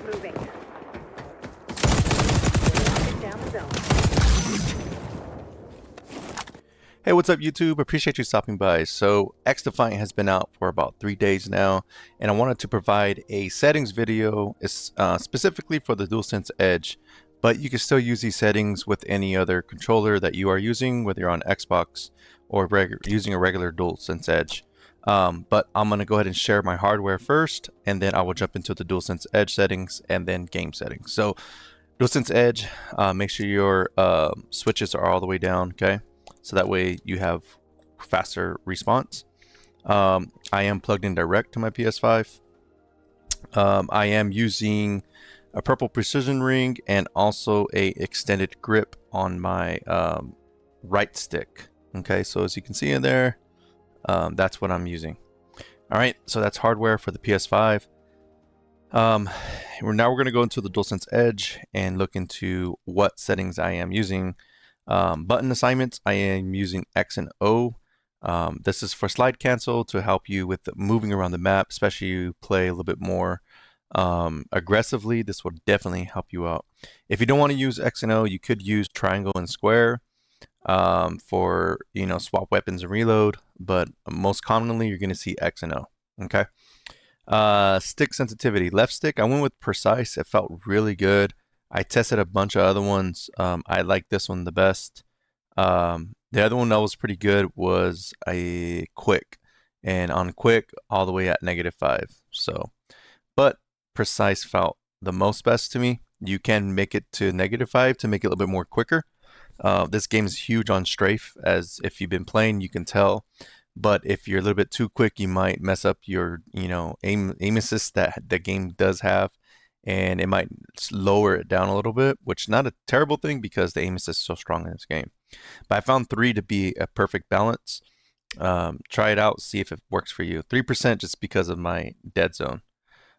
Moving. Lock down the zone. Hey, what's up YouTube? Appreciate you stopping by. So Xdefiant has been out for about 3 days now, and I wanted to provide a settings video specifically for the DualSense Edge, but you can still use these settings with any other controller that you are using, whether you're on Xbox or using a regular DualSense Edge. But I'm going to go ahead and share my hardware first, and then I will jump into the DualSense Edge settings and then game settings. So DualSense Edge, make sure your switches are all the way down, okay? So that way you have faster response. I am plugged in direct to my PS5. I am using a purple precision ring and also a extended grip on my right stick. Okay, so as you can see in there, that's what I'm using. All right, so that's hardware for the PS5. Now we're going to go into the DualSense Edge and look into what settings I am using. Button assignments, I am using X and O. This is for slide cancel to help you with moving around the map, especially you play a little bit more aggressively. This will definitely help you out. If you don't want to use X and O, you could use triangle and square for, you know, swap weapons and reload, but most commonly you're going to see X and O. Okay. Stick sensitivity, left stick, I went with precise. It felt really good. I tested a bunch of other ones. I like this one the best. The other one that was pretty good was a quick, and on quick all the way at -5. So, but precise felt the most best to me. You can make it to -5 to make it a little bit more quicker. This game is huge on strafe, as if you've been playing, you can tell. But if you're a little bit too quick, you might mess up your, you know, aim assist that the game does have. And it might lower it down a little bit, which is not a terrible thing because the aim assist is so strong in this game. But I found 3 to be a perfect balance. Try it out, see if it works for you. 3% just because of my dead zone.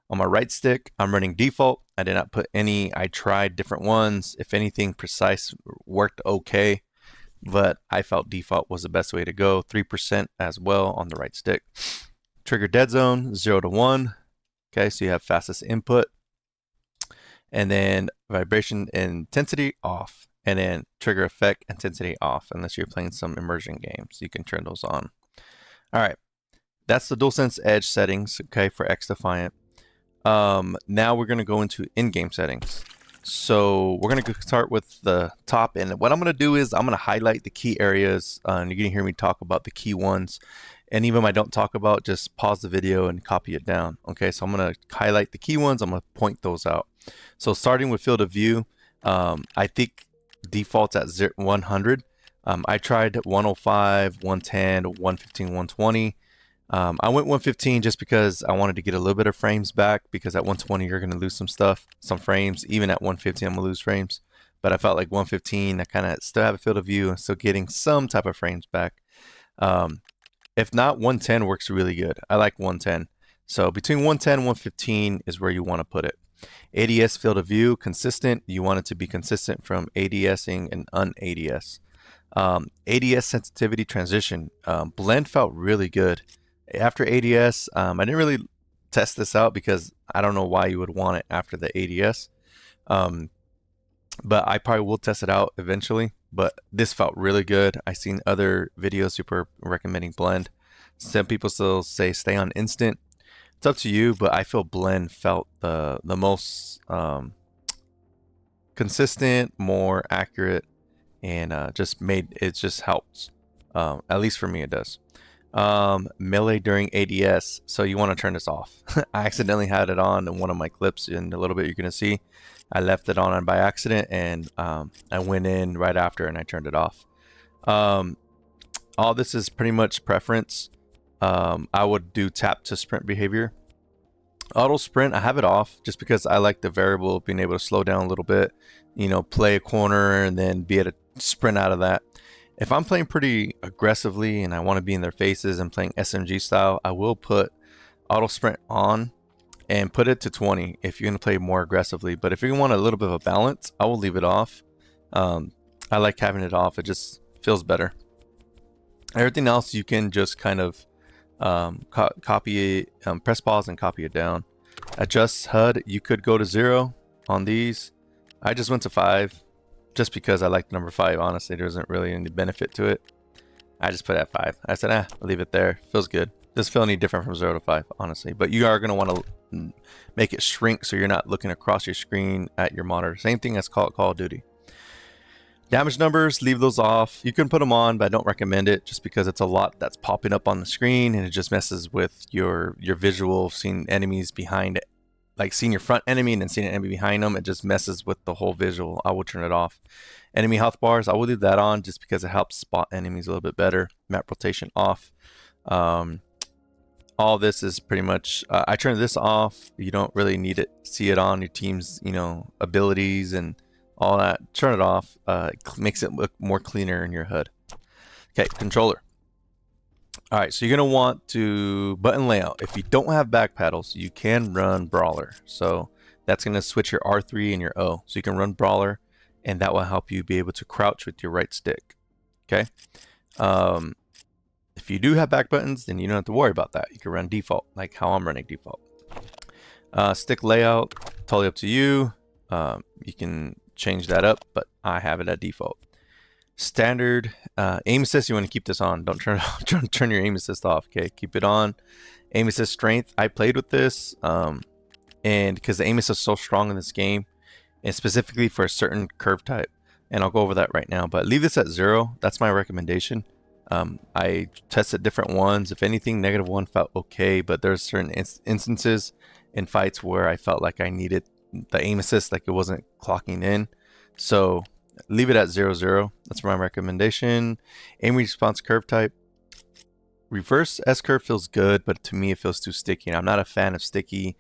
On my right stick, I'm running default. I did not put any. I tried different ones. If anything, precise worked okay, but I felt default was the best way to go. 3% as well on the right stick. Trigger dead zone, 0 to 1. Okay, so you have fastest input. And then vibration intensity off, and then trigger effect intensity off, unless you're playing some immersion games. You can turn those on. All right, that's the DualSense Edge settings, okay, for Xdefiant. Now we're going to go into in-game settings. So we're going to start with the top, and what I'm going to do is I'm going to highlight the key areas, and you're going to hear me talk about the key ones. And even if I don't talk about, just pause the video and copy it down. Okay, so I'm going to highlight the key ones. I'm going to point those out. So starting with field of view, I think default's at 100. I tried 105, 110, 115, 120. I went 115 just because I wanted to get a little bit of frames back, because at 120 you're going to lose some frames. Even at 115 I'm going to lose frames. But I felt like 115, I kind of still have a field of view and still getting some type of frames back. If not, 110 works really good. I like 110. So between 110 and 115 is where you want to put it. ADS field of view, consistent. You want it to be consistent from ADSing and un-ADS. ADS sensitivity transition. Blend felt really good. After ADS, I didn't really test this out because I don't know why you would want it after the ADS. But I probably will test it out eventually. But this felt really good. I've seen other videos super recommending blend. Some people still say stay on instant. It's up to you, but I feel blend felt the most consistent, more accurate, and just helps. At least for me, it does. Melee during ADS, so you want to turn this off. I accidentally had it on in one of my clips. In a little bit you're gonna see I left it on by accident, and I went in right after and I turned it off. All this is pretty much preference. I would do tap to sprint behavior. Auto sprint, I have it off just because I like the variable of being able to slow down a little bit, you know, play a corner and then be able to sprint out of that. If I'm playing pretty aggressively and I want to be in their faces and playing SMG style, I will put auto sprint on and put it to 20 if you're going to play more aggressively. But if you want a little bit of a balance, I will leave it off. I like having it off. It just feels better. Everything else you can just kind of copy it, press pause and copy it down. Adjust HUD, you could go to 0 on these. I just went to 5 just because I like the number 5. Honestly, there isn't really any benefit to it. I just put it at 5. I said, I'll leave it there. Feels good. Doesn't feel any different from 0 to 5, honestly. But you are going to want to make it shrink so you're not looking across your screen at your monitor. Same thing as Call of Duty. Damage numbers, leave those off. You can put them on, but I don't recommend it just because it's a lot that's popping up on the screen and it just messes with your visual of seeing enemies behind it. Like seeing your front enemy and then seeing an enemy behind them, it just messes with the whole visual. I will turn it off. Enemy health bars, I will leave that on just because it helps spot enemies a little bit better. Map rotation off. All this is pretty much, I turn this off. You don't really need it. See it on your team's, abilities and all that. Turn it off. It makes it look more cleaner in your HUD. Okay, controller. All right, so you're gonna want to button layout. If you don't have back paddles, you can run brawler. So that's gonna switch your R3 and your O. So you can run brawler, and that will help you be able to crouch with your right stick. Okay. If you do have back buttons, then you don't have to worry about that. You can run default, like how I'm running default. Stick layout, totally up to you. You can change that up, but I have it at default. Standard aim assist, you want to keep this on. Don't turn your aim assist off. Okay, keep it on. Aim assist strength, I played with this, and because the aim assist is so strong in this game, and specifically for a certain curve type, and I'll go over that right now. But leave this at 0. That's my recommendation. I tested different ones. If anything, -1 felt okay, but there's certain instances in fights where I felt like I needed the aim assist, like it wasn't clocking in. So leave it at 0, 0. That's my recommendation. Aim response curve type. Reverse S curve feels good, but to me it feels too sticky. And I'm not a fan of sticky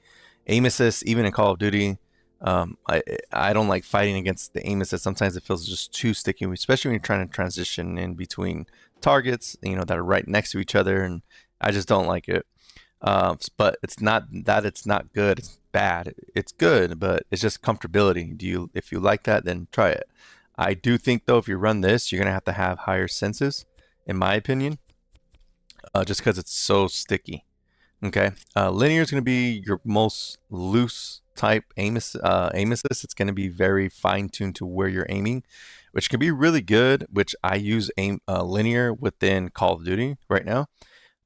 aim assist, even in Call of Duty. I don't like fighting against the aim assist. Sometimes it feels just too sticky, especially when you're trying to transition in between targets, that are right next to each other, and I just don't like it. But it's not that it's not good, it's bad. It's good, but it's just comfortability. If you like that, then try it. I do think though, if you run this, you're gonna have to have higher senses, in my opinion, just because it's so sticky. Okay, linear is gonna be your most loose type aim assist. It's gonna be very fine-tuned to where you're aiming, which can be really good, which I use linear within Call of Duty right now.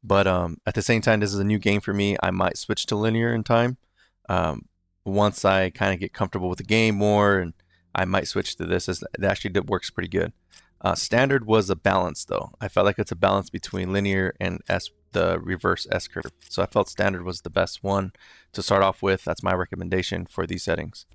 But at the same time, this is a new game for me. I might switch to linear in time. Once I kind of get comfortable with the game more, and I might switch to this. It actually works pretty good. Standard was a balance though. I felt like it's a balance between linear and the reverse S curve. So I felt standard was the best one to start off with. That's my recommendation for these settings.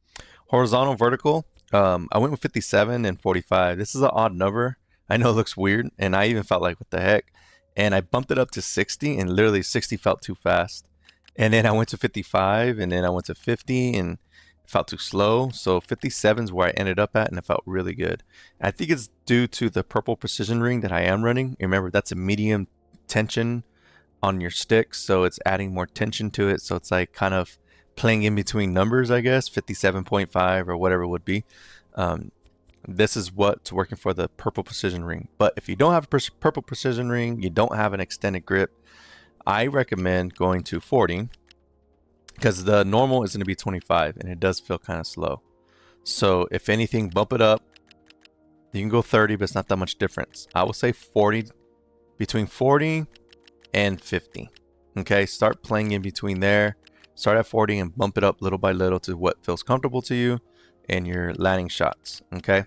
Horizontal, vertical. I went with 57 and 45. This is an odd number. I know it looks weird, and I even felt like, what the heck? And I bumped it up to 60, and literally 60 felt too fast. And then I went to 55, and then I went to 50, and it felt too slow. So 57 is where I ended up at, and it felt really good. I think it's due to the purple precision ring that I am running. Remember, that's a medium tension on your stick, so it's adding more tension to it. So it's like kind of playing in between numbers, I guess, 57.5 or whatever it would be. This is what's working for the purple precision ring. But if you don't have a purple precision ring, you don't have an extended grip, I recommend going to 40, because the normal is going to be 25 and it does feel kind of slow. So if anything, bump it up. You can go 30, but it's not that much difference. I will say 40, between 40 and 50. Okay, start playing in between there. Start at 40 and bump it up little by little to what feels comfortable to you and your landing shots. Okay.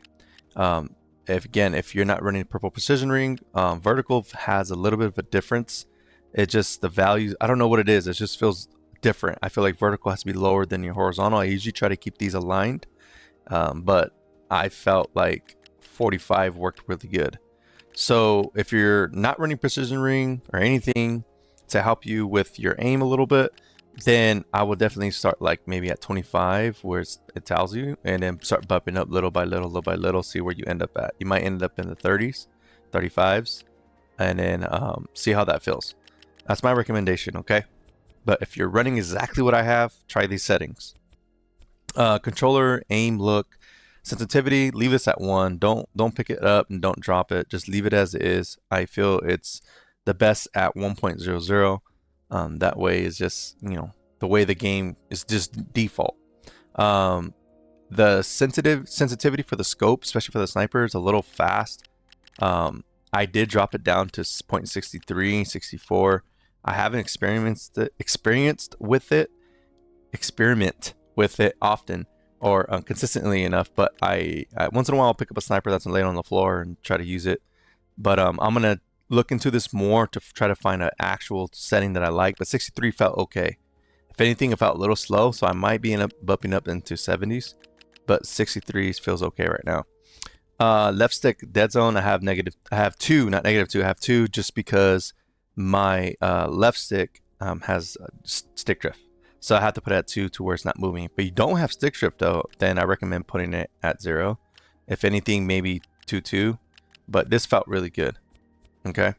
If you're not running purple precision ring, vertical has a little bit of a difference. It just, the values, I don't know what it is. It just feels different. I feel like vertical has to be lower than your horizontal. I usually try to keep these aligned, but I felt like 45 worked really good. So if you're not running precision ring or anything to help you with your aim a little bit, then I would definitely start like maybe at 25 where it tells you, and then start bumping up little by little, see where you end up at. You might end up in the 30s, 35s, and then see how that feels. That's my recommendation, okay? But if you're running exactly what I have, try these settings. Controller, aim, look, sensitivity, leave this at 1. Don't pick it up and don't drop it. Just leave it as it is. I feel it's the best at 1.00. That way is just, the way the game is just default. The sensitivity for the scope, especially for the sniper, is a little fast. I did drop it down to 0.63, 64. I haven't experienced with it often or consistently enough, but I once in a while I'll pick up a sniper that's laying on the floor and try to use it. But I'm gonna look into this more to try to find an actual setting that I like. But 63 felt okay. If anything, it felt a little slow, so I might be bumping up into 70s. But 63 feels okay right now. Left stick dead zone. I have two, not -2. I have two just because my left stick has stick drift, so I have to put it at 2 to where it's not moving. But you don't have stick drift though, then I recommend putting it at 0. If anything, maybe 2. But this felt really good. Okay,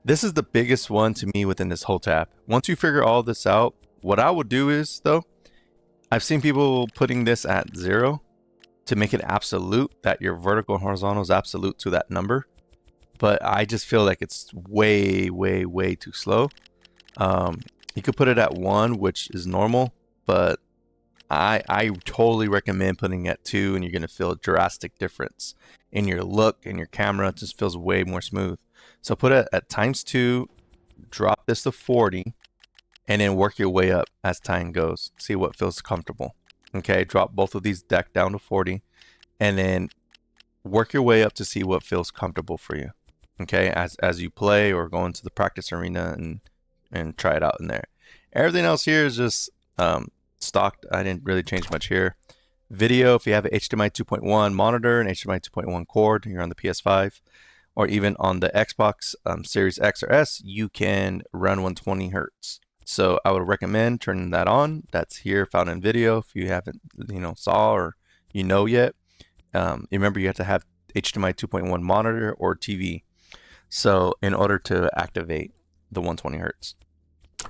this is the biggest one to me within this whole tab. Once you figure all this out, what I would do is though, I've seen people putting this at 0 to make it absolute, that your vertical and horizontal is absolute to that number. But I just feel like it's way too slow. You could put it at 1, which is normal, but I totally recommend putting it at 2, and you're gonna feel a drastic difference in your look and your camera. It just feels way more smooth. So put it at ×2, drop this to 40, and then work your way up as time goes. See what feels comfortable. Okay, drop both of these deck down to 40, and then work your way up to see what feels comfortable for you. Okay, as you play or go into the practice arena and try it out in there. Everything else here is just stocked. I didn't really change much here. Video, if you have an HDMI 2.1 monitor and HDMI 2.1 cord, you're on the PS5, or even on the Xbox Series X or S, you can run 120 hertz. So I would recommend turning that on. That's here found in video. If you haven't, saw or yet, remember you have to have HDMI 2.1 monitor or TV. So in order to activate the 120 hertz,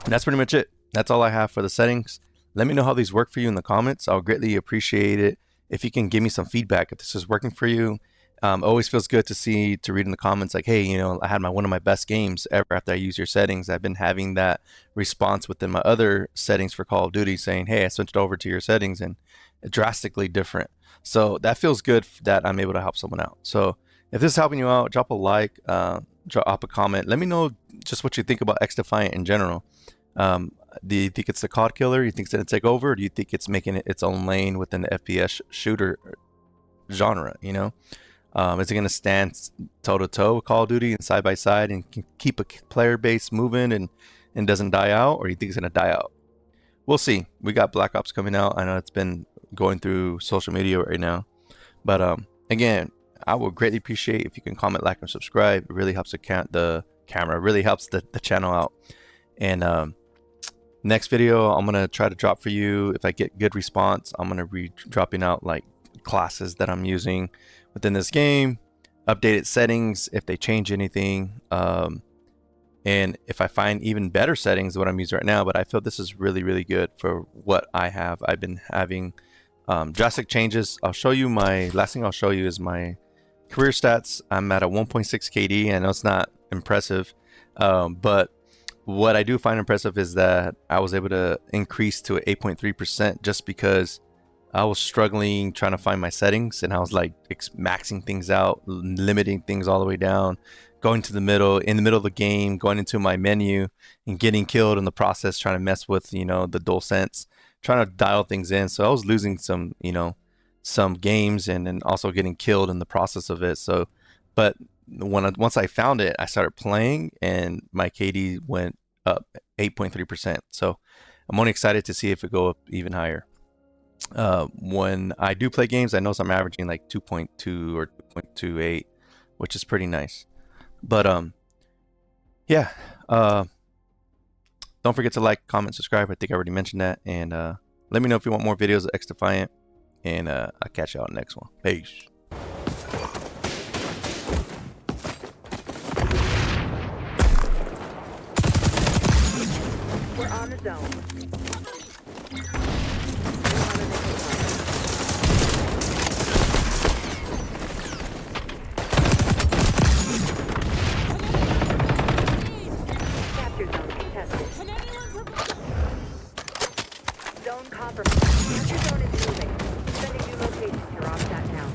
and that's pretty much it. That's all I have for the settings. Let me know how these work for you in the comments. I'll greatly appreciate it if you can give me some feedback if this is working for you. Always feels good to read in the comments like, hey, I had one of my best games ever after I use your settings. I've been having that response within my other settings for Call of Duty saying, hey, I switched over to your settings and it's drastically different. So that feels good that I'm able to help someone out. So if this is helping you out, drop a like, drop a comment. Let me know just what you think about Xdefiant in general. Do you think it's the COD killer? You think it's going to take over? Or do you think it's making it its own lane within the FPS shooter genre, Is it going to stand toe-to-toe with Call of Duty and side by side and can keep a player base moving and doesn't die out? Or do you think it's going to die out? We'll see. We got Black Ops coming out. I know it's been going through social media right now. But again, I would greatly appreciate if you can comment, like, and subscribe. It really helps the camera. It really helps the channel out. And next video, I'm going to try to drop for you. If I get good response, I'm going to be dropping out like classes that I'm using within this game, updated settings if they change anything, and if I find even better settings than what I'm using right now. But I feel this is really good for what I have. I've been having drastic changes. Last thing I'll show you is my career stats. I'm at a 1.6 KD. I know it's not impressive, but what I do find impressive is that I was able to increase to 8.3% just because I was struggling trying to find my settings, and I was like maxing things out, limiting things all the way down, going to in the middle of the game, going into my menu and getting killed in the process, trying to mess with, the DualSense, trying to dial things in. So I was losing some games and then also getting killed in the process of it. So, but once I found it, I started playing and my KD went up 8.3%. So I'm only excited to see if it go up even higher. When I do play games, I know I'm averaging like 2.2 or 2.28, which is pretty nice. But yeah, don't forget to like, comment, subscribe. I think I already mentioned that. And let me know if you want more videos of Xdefiant, and I'll catch you out next one. Peace. We're on the zone. Capture zone contested. Zone compromised. Capture zone is moving. Sending new locations. You're off that now.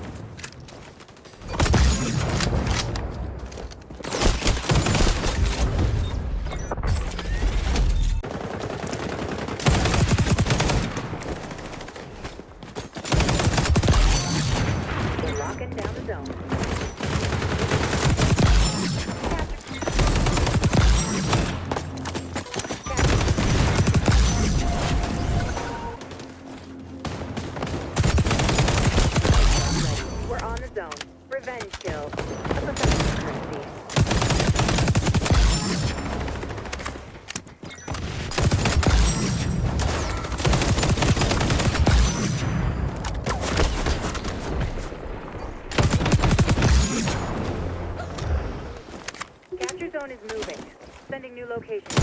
We're locking down the zone. We're on the zone. Revenge kill. A professional currency. Capture zone is moving. Sending new locations.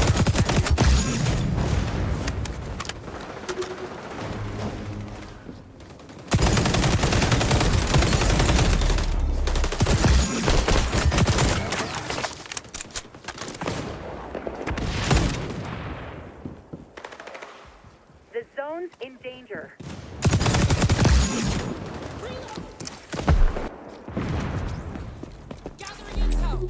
The zone's in danger. Gathering intel.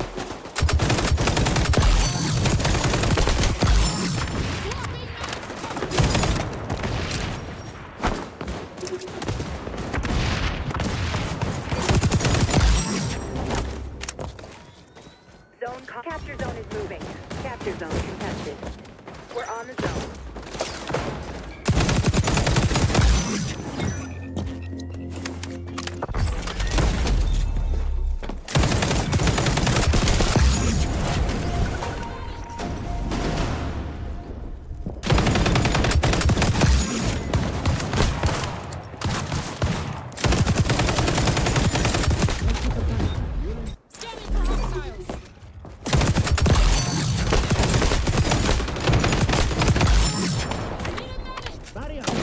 Capture zone is moving. Capture zone contested. We're on the zone. Scanning for hostiles. Barrier.